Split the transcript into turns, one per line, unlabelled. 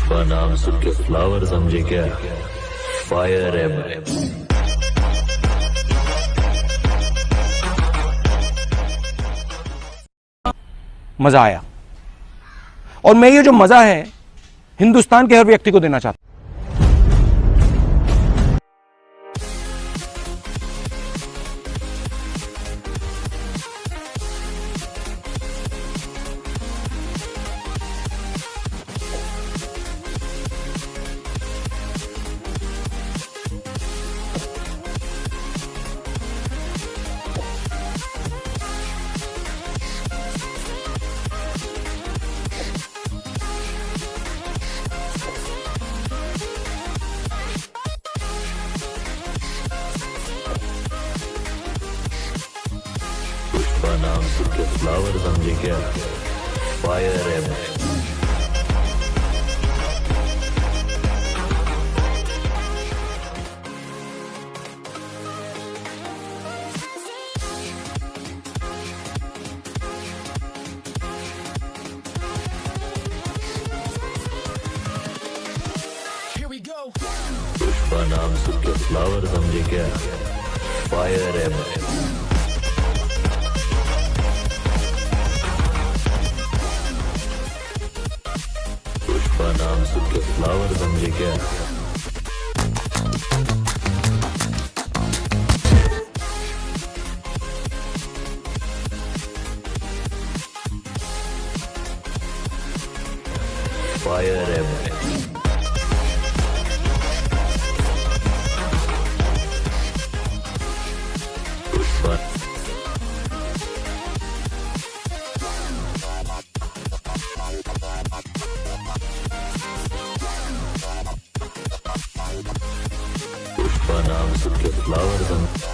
पुष्पा नाम सुन के फ्लावर समझे क्या? फायर है मैं।
मजा आया और मैं ये जो मजा है हिंदुस्तान के हर व्यक्ति को देना चाहता हूं।
पुष्पा नाम सुन के फ्लावर समझे क्या? फायर है मैं। पुष्पा नाम सुन के फ्लावर समझे क्या? फायर है मैं। पुष्पा नाम सुन के फ्लावर समझे क्या? फायर है मैं। पुष्पा नाम सुन के फ्लावर समझे